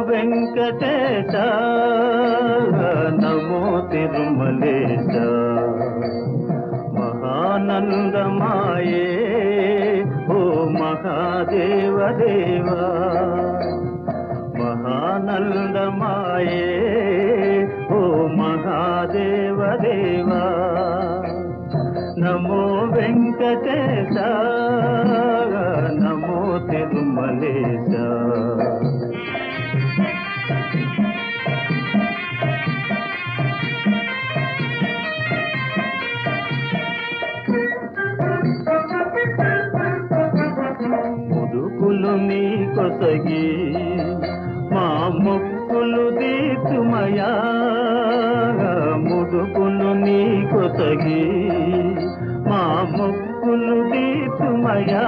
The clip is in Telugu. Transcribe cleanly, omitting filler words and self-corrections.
వెంకటేశ నమో తిరుమలేశ మహానందమాయే ఓ మహాదేవ దేవా మహానందమాయే ఓ మహాదేవ దేవా నమో వెంకటేశ నమో తిరుమలేశ ముదుకులు నీ కొసగి మా మొక్కులు దీతుమయా ముదుకులు నీ కొసగి మా మొక్కులు దీతుమయా